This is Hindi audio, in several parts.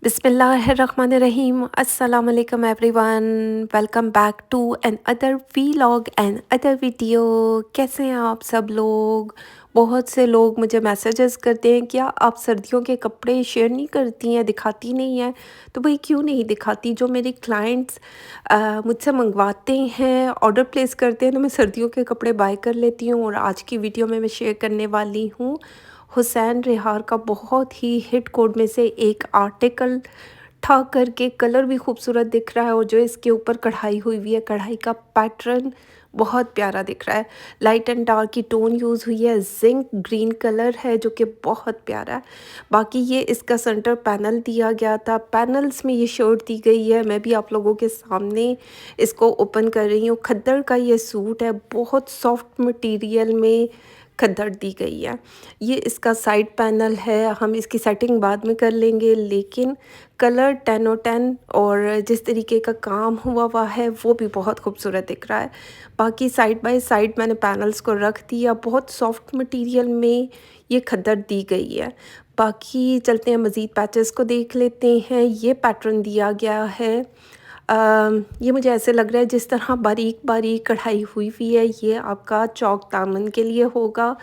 बिस्मिल्लाहिर्रहमानिर्रहीम अस्सलाम वालेकुम everyone. Welcome back to another vlog and other video. कैसे हैं आप सब लोग? बहुत से लोग मुझे मैसेजेस करते हैं, क्या आप सर्दियों के कपड़े शेयर नहीं करती हैं, दिखाती नहीं हैं? तो भाई क्यों नहीं दिखाती? जो मेरे क्लाइंट्स मुझसे मंगवाते हैं, ऑर्डर प्लेस करते हैं, तो मैं सर्दियों के कपड़े बाय कर लेती हूँ। और आज की वीडियो में मैं शेयर करने वाली हूँ हुसैन रिहार का बहुत ही हिट कोड में से एक आर्टिकल था करके। कलर भी खूबसूरत दिख रहा है और जो इसके ऊपर कढ़ाई हुई हुई है, कढ़ाई का पैटर्न बहुत प्यारा दिख रहा है। लाइट एंड डार्क की टोन यूज़ हुई है, जिंक ग्रीन कलर है जो कि बहुत प्यारा है। बाकी ये इसका सेंटर पैनल दिया गया था, पैनल्स में ये शर्ट दी गई है। मैं भी आप लोगों के सामने इसको ओपन कर रही हूँ। खद्दर का ये सूट है, बहुत सॉफ्ट मटेरियल में खद्दर दी गई है। ये इसका साइड पैनल है, हम इसकी सेटिंग बाद में कर लेंगे, लेकिन कलर 10/10 और जिस तरीके का काम हुआ हुआ है वो भी बहुत खूबसूरत दिख रहा है। बाकी साइड बाय साइड मैंने पैनल्स को रख दिया, बहुत सॉफ्ट मटेरियल में ये खद्दर दी गई है। बाकी चलते हैं मज़ीद पैचेस को देख लेते हैं। ये पैटर्न दिया गया है, ये मुझे ऐसे लग रहा है जिस तरह बारीक बारीक कढ़ाई हुई हुई है, ये आपका चौक दामन के लिए होगा।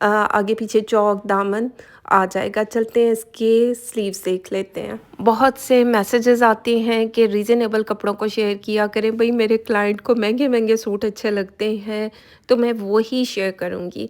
आगे पीछे चौक दामन आ जाएगा। चलते हैं इसके स्लीव्स देख लेते हैं। बहुत से मैसेजेस आते हैं कि रीज़नेबल कपड़ों को शेयर किया करें। भाई मेरे क्लाइंट को महंगे महंगे सूट अच्छे लगते हैं तो मैं वो ही शेयर करूँगी।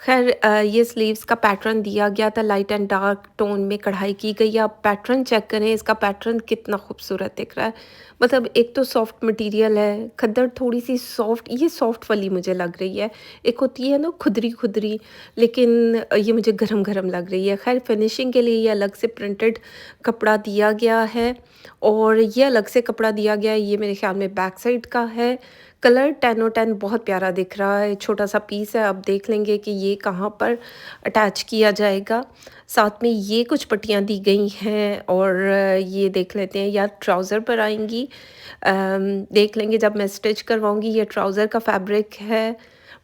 खैर, ये स्लीव्स का पैटर्न दिया गया था, लाइट एंड डार्क टोन में कढ़ाई की गई है। आप पैटर्न चेक करें, इसका पैटर्न कितना खूबसूरत दिख रहा है। मतलब एक तो सॉफ्ट मटेरियल है, खद्दर थोड़ी सी सॉफ्ट, ये सॉफ्ट वाली मुझे लग रही है। एक होती है ना खुदरी खुदरी, लेकिन ये मुझे गरम गरम लग रही है। खैर, फिनिशिंग के लिए ये अलग से प्रिंटेड कपड़ा दिया गया है और ये अलग से कपड़ा दिया गया है। ये मेरे ख्याल में बैक साइड का है। कलर 10/10 बहुत प्यारा दिख रहा है। छोटा सा पीस है, अब देख लेंगे कि ये कहाँ पर अटैच किया जाएगा। साथ में ये कुछ पट्टियाँ दी गई हैं और ये देख लेते हैं या ट्राउज़र पर आएंगी। देख लेंगे जब मैं स्टिच करवाऊँगी। ये ट्राउज़र का फैब्रिक है,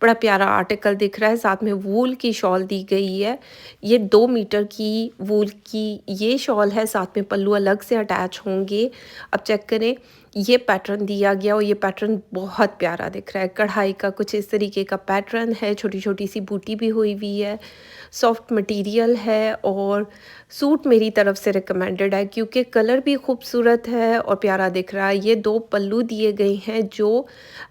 बड़ा प्यारा आर्टिकल दिख रहा है। साथ में वूल की शॉल दी गई है। ये 2 मीटर की वूल की ये शॉल है, साथ में पल्लू अलग से अटैच होंगे। अब चेक करें, ये पैटर्न दिया गया और ये पैटर्न बहुत प्यारा दिख रहा है। कढ़ाई का कुछ इस तरीके का पैटर्न है, छोटी छोटी सी बूटी भी हुई हुई है, सॉफ्ट मटेरियल है और सूट मेरी तरफ से रिकमेंडेड है क्योंकि कलर भी खूबसूरत है और प्यारा दिख रहा है। ये 2 पल्लू दिए गए हैं जो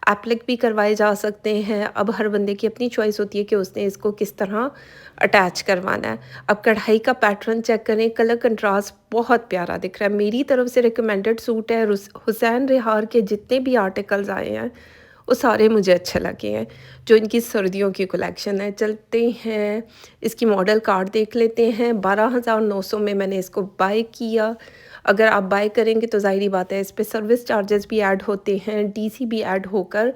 एप्लिक भी करवाए जा सकते हैं। अब हर बंदे की अपनी चॉइस होती है कि उसने इसको किस तरह अटैच करवाना है। अब कढ़ाई का पैटर्न चेक करें, कलर कंट्रास्ट बहुत प्यारा दिख रहा है। मेरी तरफ से रिकमेंडेड सूट है। हुसैन रिहार के जितने भी आर्टिकल्स आए हैं वो सारे मुझे अच्छे लगे हैं, जो इनकी सर्दियों की कलेक्शन है। चलते हैं इसकी मॉडल कार्ड देख लेते हैं। 12,900 में मैंने इसको बाय किया। अगर आप बाय करेंगे तो ज़ाहिरी बात है इस पे सर्विस चार्जेस भी ऐड होते हैं, डीसी भी ऐड होकर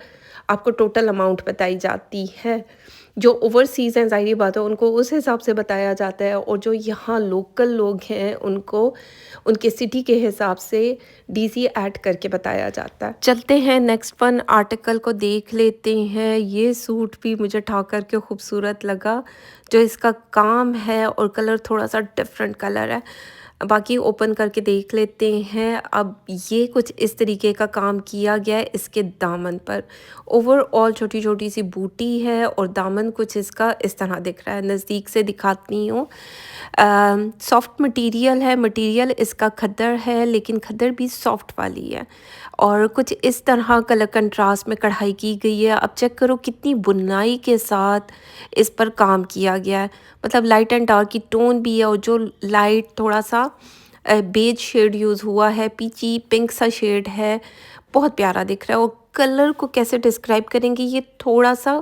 आपको टोटल अमाउंट बताई जाती है। जो ओवरसीज़ हैं ज़ाहिरी बात है उनको उस हिसाब से बताया जाता है और जो यहाँ लोकल लोग हैं उनको उनके सिटी के हिसाब से डीसी ऐड करके बताया जाता है। चलते हैं नेक्स्ट वन आर्टिकल को देख लेते हैं। ये सूट भी मुझे ठा कर के खूबसूरत लगा। जो इसका काम है और कलर थोड़ा सा डिफरेंट कलर है। बाकी ओपन करके देख लेते हैं। अब ये कुछ इस तरीके का काम किया गया है इसके दामन पर। ओवरऑल छोटी छोटी सी बूटी है और दामन कुछ इसका इस तरह दिख रहा है। नज़दीक से दिखाती हूँ। सॉफ्ट मटेरियल है, मटेरियल इसका खद्दर है लेकिन खद्दर भी सॉफ्ट वाली है और कुछ इस तरह कलर कंट्रास्ट में कढ़ाई की गई है। अब चेक करो कितनी बुनाई के साथ इस पर काम किया गया है। मतलब लाइट एंड डार्क की टोन भी है और जो लाइट थोड़ा सा बेज शेड यूज़ हुआ है, पीची पिंक सा शेड है, बहुत प्यारा दिख रहा है। और कलर को कैसे डिस्क्राइब करेंगे, ये थोड़ा सा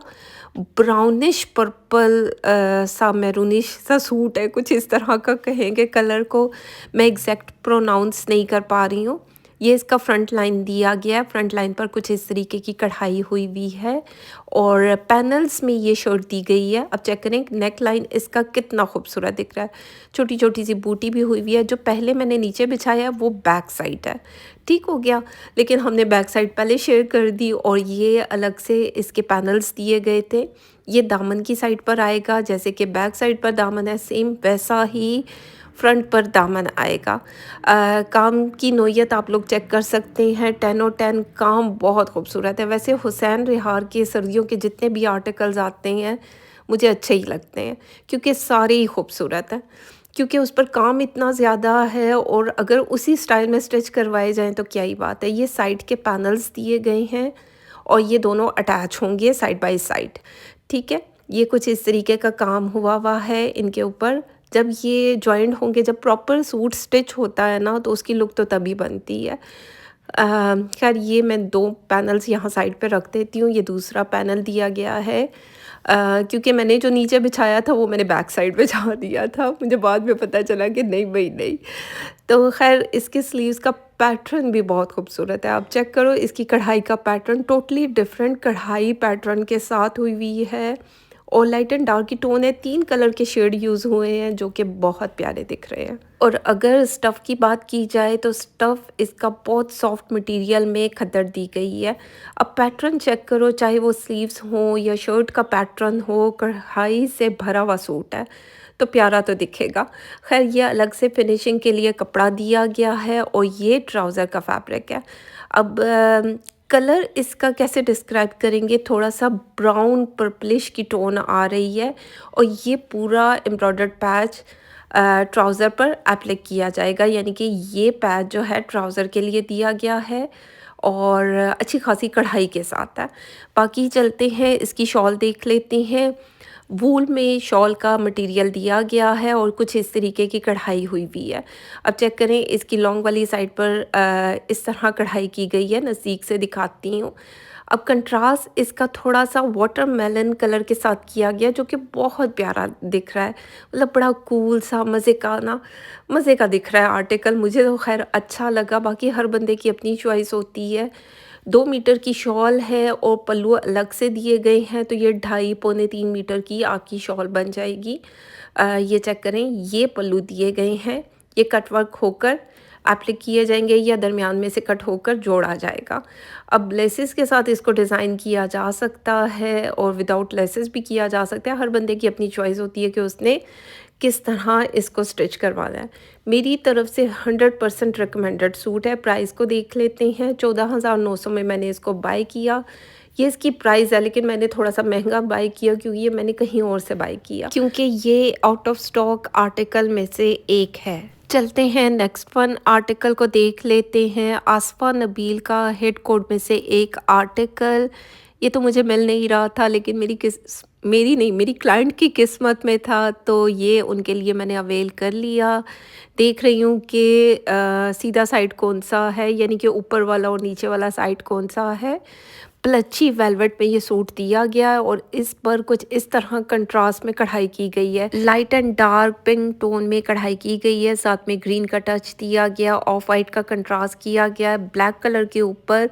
ब्राउनिश पर्पल सा मैरूनिश सा सूट है, कुछ इस तरह का कहेंगे कलर को। मैं एग्जैक्ट प्रोनाउंस नहीं कर पा रही हूँ। ये इसका फ्रंट लाइन दिया गया है, फ्रंट लाइन पर कुछ इस तरीके की कढ़ाई हुई हुई है और पैनल्स में ये शर्ट दी गई है। अब चेक करें नेक लाइन इसका कितना खूबसूरत दिख रहा है। छोटी छोटी सी बूटी भी हुई हुई है। जो पहले मैंने नीचे बिछाया है वो बैक साइड है, ठीक हो गया, लेकिन हमने बैक साइड पहले शेयर कर दी और ये अलग से इसके पैनल्स दिए गए थे। ये दामन की साइड पर आएगा, जैसे कि बैक साइड पर दामन है सेम वैसा ही फ्रंट पर दामन आएगा। काम की नोयत आप लोग चेक कर सकते हैं, 10/10 काम बहुत खूबसूरत है। वैसे हुसैन रिहार के सर्दियों के जितने भी आर्टिकल्स आते हैं मुझे अच्छे ही लगते हैं, क्योंकि सारे ही खूबसूरत हैं, क्योंकि उस पर काम इतना ज़्यादा है और अगर उसी स्टाइल में स्टिच करवाए जाएँ तो क्या ही बात है। ये साइड के पैनल्स दिए गए हैं और ये दोनों अटैच होंगे साइड बाय साइड, ठीक है। ये कुछ इस तरीके का काम हुआ है इनके ऊपर। जब ये जॉइंट होंगे, जब प्रॉपर सूट स्टिच होता है ना, तो उसकी लुक तो तभी बनती है। खैर ये मैं 2 पैनल्स यहाँ साइड पे रख देती हूँ। ये दूसरा पैनल दिया गया है, क्योंकि मैंने जो नीचे बिछाया था वो मैंने बैक साइड बिछा दिया था। मुझे बाद में पता चला कि नहीं भई नहीं। तो ख़ैर इसके स्लीव्स का पैटर्न भी बहुत खूबसूरत है। आप चेक करो, इसकी कढ़ाई का पैटर्न टोटली डिफरेंट कढ़ाई पैटर्न के साथ हुई है और लाइट एंड डार्क की टोन है। 3 कलर के शेड यूज़ हुए हैं जो कि बहुत प्यारे दिख रहे हैं। और अगर स्टफ़ की बात की जाए तो स्टफ़ इसका बहुत सॉफ्ट मटेरियल में खद्दड़ दी गई है। अब पैटर्न चेक करो, चाहे वो स्लीव्स हों या शर्ट का पैटर्न हो, कढ़ाई से भरा हुआ सूट है तो प्यारा तो दिखेगा। खैर ये अलग से फिनिशिंग के लिए कपड़ा दिया गया है और ये ट्राउज़र का फैब्रिक है। अब कलर इसका कैसे डिस्क्राइब करेंगे, थोड़ा सा ब्राउन पर्पलिश की टोन आ रही है और ये पूरा एम्ब्रॉयडर्ड पैच ट्राउज़र पर एप्लाई किया जाएगा, यानी कि ये पैच जो है ट्राउज़र के लिए दिया गया है और अच्छी खासी कढ़ाई के साथ है। बाकी चलते हैं, इसकी शॉल देख लेते हैं। वूल में शॉल का मटेरियल दिया गया है और कुछ इस तरीके की कढ़ाई हुई है। अब चेक करें, इसकी लॉन्ग वाली साइड पर इस तरह कढ़ाई की गई है। नज़दीक से दिखाती हूँ। अब कंट्रास्ट इसका थोड़ा सा वाटरमेलन कलर के साथ किया गया, जो कि बहुत प्यारा दिख रहा है। मतलब बड़ा कूल सा मज़े का दिख रहा है आर्टिकल। मुझे तो खैर अच्छा लगा, बाकी हर बंदे की अपनी चॉइस होती है। 2 मीटर की शॉल है और पल्लू अलग से दिए गए हैं, तो ये 2.5 पौने 3 मीटर की आपकी शॉल बन जाएगी। ये चेक करें, ये पल्लू दिए गए हैं। ये कट वर्क होकर एप्लिक किए जाएंगे या दरमियान में से कट होकर जोड़ा जाएगा। अब लेसेस के साथ इसको डिज़ाइन किया जा सकता है और विदाउट लेसेस भी किया जा सकता है। हर बंदे की अपनी चॉइस होती है कि उसने किस तरह इसको स्टिच करवाना है। मेरी तरफ से 100% रिकमेंडेड सूट है। प्राइस को देख लेते हैं। 14,900 में मैंने इसको बाय किया। ये इसकी प्राइस है, लेकिन मैंने थोड़ा सा महंगा बाय किया क्योंकि ये मैंने कहीं और से बाय किया, क्योंकि ये आउट ऑफ स्टॉक आर्टिकल में से एक है। चलते हैं नेक्स्ट वन आर्टिकल को देख लेते हैं। आसफा नबील का हेड कोड में से एक आर्टिकल। ये तो मुझे मिल नहीं रहा था, लेकिन मेरी क्लाइंट की किस्मत में था, तो ये उनके लिए मैंने अवेल कर लिया। देख रही हूँ कि सीधा साइड कौन सा है, यानी कि ऊपर वाला और नीचे वाला साइड कौन सा है। प्लची वेलवेट पे ये सूट दिया गया है और इस पर कुछ इस तरह कंट्रास्ट में कढ़ाई की गई है। Light and dark pink tone में कढ़ाई की गई है, साथ में ग्रीन का टच दिया गया, ऑफ वाइट का कंट्रास्ट किया गया है। ब्लैक कलर के ऊपर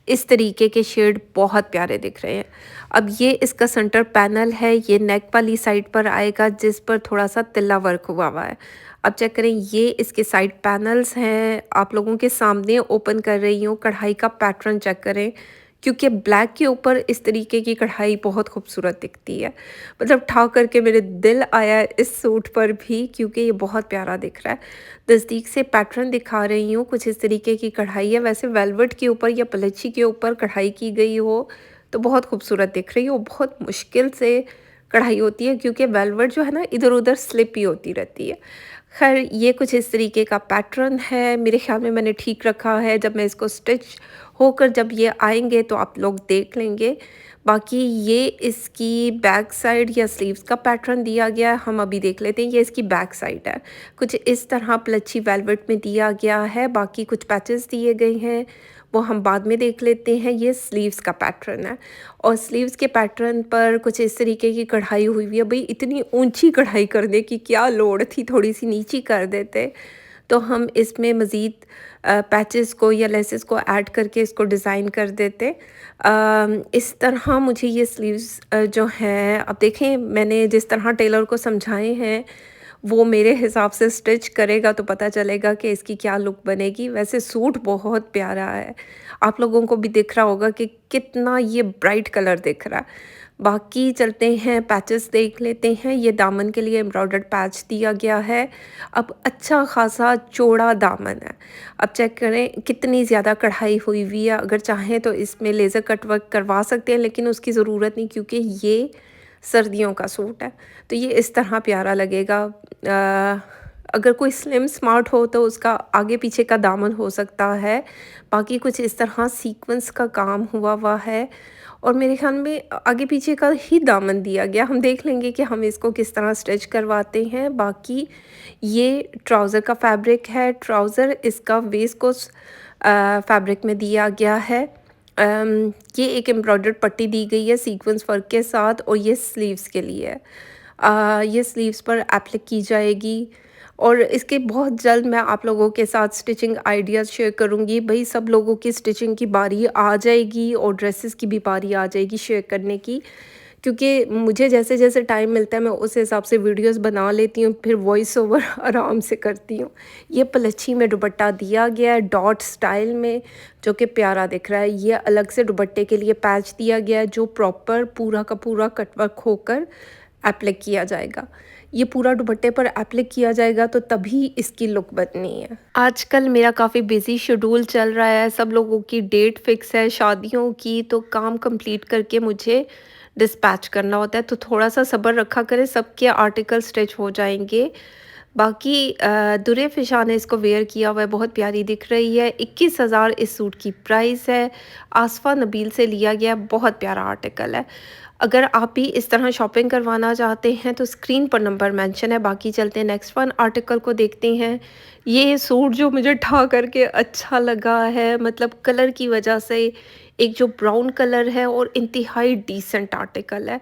इस तरीके के शेड बहुत प्यारे दिख रहे हैं। अब ये इसका सेंटर पैनल है, ये नेक वाली साइड पर आएगा जिस पर थोड़ा सा तिल्ला वर्क हुआ है। अब चेक करें, ये इसके साइड पैनल्स हैं। आप लोगों के सामने ओपन कर रही हूँ। कढ़ाई का पैटर्न चेक करें, क्योंकि ब्लैक के ऊपर इस तरीके की कढ़ाई बहुत खूबसूरत दिखती है। मतलब ठा करके मेरे दिल आया इस सूट पर भी, क्योंकि ये बहुत प्यारा दिख रहा है। नज़दीक से पैटर्न दिखा रही हूँ, कुछ इस तरीके की कढ़ाई है। वैसे वेलवेट के ऊपर या पलच्छी के ऊपर कढ़ाई की गई हो तो बहुत खूबसूरत दिख रही है। वो बहुत मुश्किल से कढ़ाई होती है, क्योंकि वेलवेट जो है ना इधर उधर स्लिप ही होती रहती है। खैर ये कुछ इस तरीके का पैटर्न है। मेरे ख्याल में मैंने ठीक रखा है। जब मैं इसको स्टिच होकर जब ये आएंगे तो आप लोग देख लेंगे। बाकी ये इसकी बैक साइड या स्लीव्स का पैटर्न दिया गया है, हम अभी देख लेते हैं। ये इसकी बैक साइड है, कुछ इस तरह प्लच्छी वेलवेट में दिया गया है। बाकी कुछ पैचेस दिए गए हैं, वो हम बाद में देख लेते हैं। ये स्लीव्स का पैटर्न है और स्लीव्स के पैटर्न पर कुछ इस तरीके की कढ़ाई हुई है। भाई इतनी ऊंची कढ़ाई करने की क्या लोड़ थी, थोड़ी सी नीची कर देते तो हम इसमें मज़ीद पैचेस को या लेसेस को ऐड करके इसको डिज़ाइन कर देते। इस तरह मुझे ये स्लीव्स जो हैं, अब देखें मैंने जिस तरह टेलर को समझाए हैं वो मेरे हिसाब से स्टिच करेगा तो पता चलेगा कि इसकी क्या लुक बनेगी। वैसे सूट बहुत प्यारा है, आप लोगों को भी दिख रहा होगा कि कितना ये ब्राइट कलर दिख रहा है। बाकी चलते हैं पैचेस देख लेते हैं। ये दामन के लिए एम्ब्रॉयडर्ड पैच दिया गया है। अब अच्छा खासा चौड़ा दामन है। अब चेक करें कितनी ज़्यादा कढ़ाई हुई हुई है। अगर चाहें तो इसमें लेज़र कट वर्क करवा सकते हैं, लेकिन उसकी ज़रूरत नहीं क्योंकि ये सर्दियों का सूट है। तो ये इस तरह प्यारा लगेगा। अगर कोई स्लिम स्मार्ट हो तो उसका आगे पीछे का दामन हो सकता है। बाकी कुछ इस तरह सीक्वेंस का काम हुआ हुआ है और मेरे ख़्याल में आगे पीछे का ही दामन दिया गया। हम देख लेंगे कि हम इसको किस तरह स्टिच करवाते हैं। बाकी ये ट्राउज़र का फैब्रिक है। ट्राउज़र इसका वेस्कोस फैब्रिक में दिया गया है। ये एक एम्ब्रॉयडर्ड पट्टी दी गई है सीक्वेंस वर्क के साथ और ये स्लीव्स के लिए है। ये स्लीव्स पर एप्लिक की जाएगी और इसके बहुत जल्द मैं आप लोगों के साथ स्टिचिंग आइडियाज़ शेयर करूँगी। भई सब लोगों की स्टिचिंग की बारी आ जाएगी और ड्रेसेस की भी बारी आ जाएगी शेयर करने की, क्योंकि मुझे जैसे-जैसे टाइम मिलता है मैं उस हिसाब से वीडियोज़ बना लेती हूँ, फिर वॉइस ओवर आराम से करती हूँ। ये पलच्छी में दुपट्टा दिया गया है डॉट स्टाइल में, जो कि प्यारा दिख रहा है। ये अलग से दुपट्टे के लिए पैच दिया गया है जो प्रॉपर पूरा का पूरा कटवर्क होकर एप्लिक किया जाएगा। ये पूरा दुपट्टे पर एप्लिक किया जाएगा तो तभी इसकी लुक बननी है। आजकल मेरा काफ़ी बिज़ी शेड्यूल चल रहा है, सब लोगों की डेट फिक्स है शादियों की, तो काम कंप्लीट करके मुझे डिस्पैच करना होता है, तो थोड़ा-सा सब्र रखा करें, सबके आर्टिकल स्टिच हो जाएँगे। बाकी दुरे फ़िशा ने इसको वेयर किया हुआ है, बहुत प्यारी दिख रही है। 21,000 इस सूट की प्राइस है। आसफ़ा नबील से लिया गया, बहुत प्यारा आर्टिकल है। अगर आप भी इस तरह शॉपिंग करवाना चाहते हैं तो स्क्रीन पर नंबर मेंशन है। बाकी चलते हैं नेक्स्ट वन आर्टिकल को देखते हैं। ये सूट जो मुझे ठा करके अच्छा लगा है, मतलब कलर की वजह से, एक जो ब्राउन कलर है और इंतहाई डिसेंट आर्टिकल है।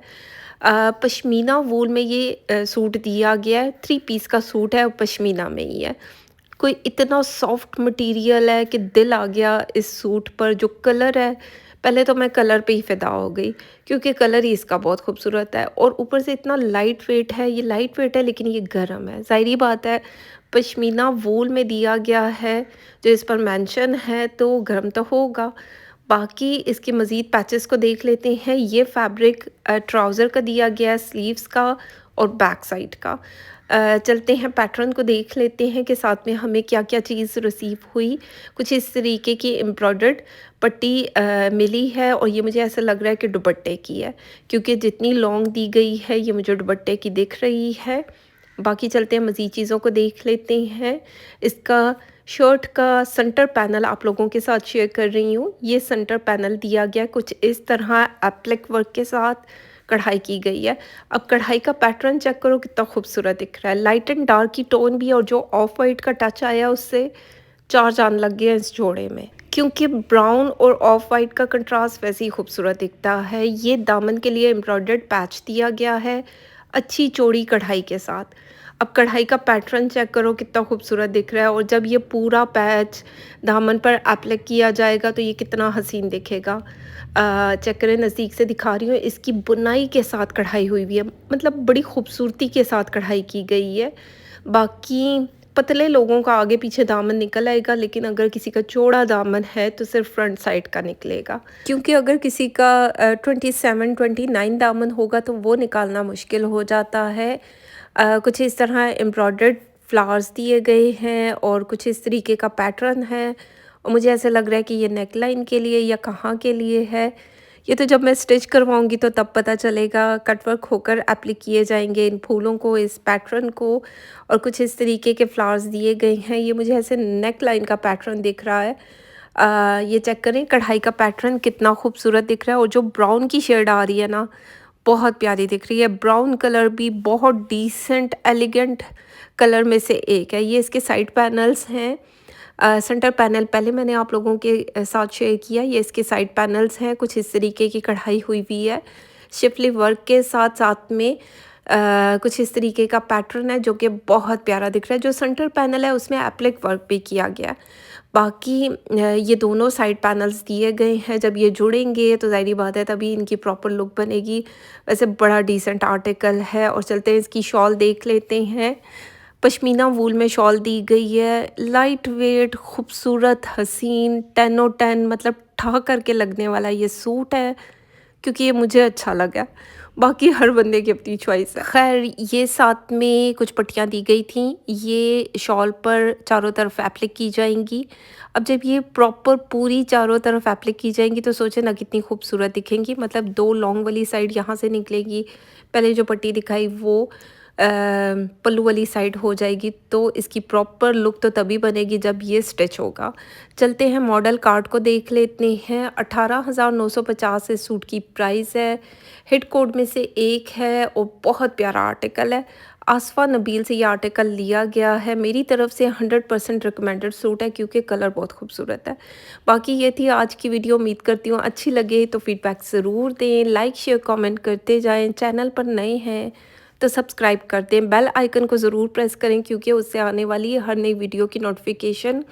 पश्मीना वूल में ये सूट दिया गया है। 3 पीस का सूट है और पश्मीना में ही है। कोई इतना सॉफ्ट मटेरियल है कि दिल आ गया इस सूट पर। जो कलर है, पहले तो मैं कलर पे ही फ़िदा हो गई क्योंकि कलर ही इसका बहुत खूबसूरत है और ऊपर से इतना लाइट वेट है। ये लाइट वेट है लेकिन ये गर्म है, ज़ाहिर बात है। पश्मीना वूल में दिया गया है जो इस पर मेंशन है, तो गर्म तो होगा। बाकी इसके मज़ीद पैचेस को देख लेते हैं। ये फैब्रिक ट्राउज़र का दिया गया है, स्लीव्स का और बैक साइड का। चलते हैं पैटर्न को देख लेते हैं कि साथ में हमें क्या-क्या चीज़ रिसीव हुई। कुछ इस तरीके की एम्ब्रॉयडर्ड पट्टी मिली है और ये मुझे ऐसा लग रहा है कि दुपट्टे की है, क्योंकि जितनी लॉन्ग दी गई है ये मुझे दुपट्टे की दिख रही है। बाकी चलते हैं मज़ीद चीज़ों को देख लेते हैं। इसका शर्ट का सेंटर पैनल आप लोगों के साथ शेयर कर रही हूँ। ये सेंटर पैनल दिया गया कुछ इस तरह एप्लिक वर्क के साथ कढ़ाई की गई है। अब कढ़ाई का पैटर्न चेक करो कितना खूबसूरत दिख रहा है। लाइट एंड डार्क की टोन भी और जो ऑफ वाइट का टच आया उससे चार चांद लग गए इस जोड़े में, क्योंकि ब्राउन और ऑफ वाइट का कंट्रास्ट वैसे ही खूबसूरत दिखता है। ये दामन के लिए एम्ब्रॉयडर्ड पैच दिया गया है अच्छी चौड़ी कढ़ाई के साथ। अब कढ़ाई का पैटर्न चेक करो कितना खूबसूरत दिख रहा है और जब ये पूरा पैच दामन पर एप्लिक किया जाएगा तो ये कितना हसीन दिखेगा। चेक करें, नज़दीक से दिखा रही हूँ। इसकी बुनाई के साथ कढ़ाई हुई हुई है, मतलब बड़ी खूबसूरती के साथ कढ़ाई की गई है। बाकी पतले लोगों का आगे पीछे दामन निकल आएगा, लेकिन अगर किसी का चौड़ा दामन है तो सिर्फ फ्रंट साइड का निकलेगा, क्योंकि अगर किसी का 27-29 दामन होगा तो वो निकालना मुश्किल हो जाता है। कुछ इस तरह एम्ब्रॉयडर्ड फ्लावर्स दिए गए हैं और कुछ इस तरीके का पैटर्न है और मुझे ऐसा लग रहा है कि ये नेक लाइन के लिए या कहाँ के लिए है। ये तो जब मैं स्टिच करवाऊंगी तो तब पता चलेगा। कटवर्क होकर एप्लिक किए जाएंगे इन फूलों को, इस पैटर्न को, और कुछ इस तरीके के फ्लावर्स दिए गए हैं। ये मुझे ऐसे नेक लाइन का पैटर्न दिख रहा है। ये चेक करें कढ़ाई का पैटर्न कितना खूबसूरत दिख रहा है और जो ब्राउन की शेड आ रही है ना, बहुत प्यारी दिख रही है। ब्राउन कलर भी बहुत डिसेंट एलिगेंट कलर में से एक है। ये इसके साइड पैनल्स हैं। सेंटर पैनल पहले मैंने आप लोगों के साथ शेयर किया। ये इसके साइड पैनल्स हैं, कुछ इस तरीके की कढ़ाई हुई हुई है शिफली वर्क के साथ साथ में कुछ इस तरीके का पैटर्न है जो कि बहुत प्यारा दिख रहा है। जो सेंटर पैनल है उसमें एप्लिक वर्क भी किया गया है। बाकी ये दोनों साइड पैनल्स दिए गए हैं, जब ये जुड़ेंगे तो ज़ाहिर बात है तभी इनकी प्रॉपर लुक बनेगी। वैसे बड़ा डिसेंट आर्टिकल है। और चलते हैं इसकी शॉल देख लेते हैं। पश्मीना वूल में शॉल दी गई है, लाइट वेट, खूबसूरत, हसीन, 10 ओ 10 मतलब ठा करके लगने वाला ये सूट है, क्योंकि ये मुझे अच्छा लगा। बाकी हर बंदे की अपनी चॉइस है। ख़ैर ये साथ में कुछ पट्टियाँ दी गई थीं, ये शॉल पर चारों तरफ एप्लिक की जाएँगी। अब जब ये प्रॉपर पूरी चारों तरफ एप्लिक की जाएँगी तो सोचें ना कितनी खूबसूरत दिखेंगी। मतलब 2 लॉन्ग वाली साइड यहाँ से निकलेगी, पहले जो पट्टी दिखाई वो पल्लू वाली साइड हो जाएगी, तो इसकी प्रॉपर लुक तो तभी बनेगी जब ये स्टिच होगा। चलते हैं मॉडल कार्ड को देख लेते हैं। 18,950 इस सूट की प्राइस है। हिट कोड में से एक है और बहुत प्यारा आर्टिकल है। आसफ़ा नबील से ये आर्टिकल लिया गया है। मेरी तरफ से 100% रिकमेंडेड सूट है क्योंकि कलर बहुत खूबसूरत है। बाकी ये थी आज की वीडियो। उम्मीद करती हूँ अच्छी लगे तो फीडबैक ज़रूर दें, लाइक शेयर कमेंट करते जाएं। चैनल पर नए हैं तो सब्सक्राइब कर दें, बेल आइकन को ज़रूर प्रेस करें क्योंकि उससे आने वाली हर नई वीडियो की नोटिफिकेशन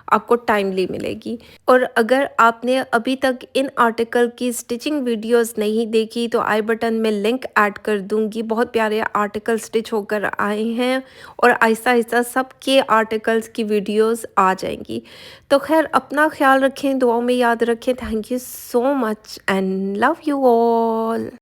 आपको टाइमली मिलेगी। और अगर आपने अभी तक इन आर्टिकल की स्टिचिंग वीडियोस नहीं देखी तो आई बटन में लिंक ऐड कर दूंगी। बहुत प्यारे आर्टिकल स्टिच होकर आए हैं और आहिस्ता आहिस्ता सबके आर्टिकल्स की वीडियोस आ जाएंगी। तो खैर अपना ख्याल रखें, दुआओं में याद रखें। Thank you so much and love you all.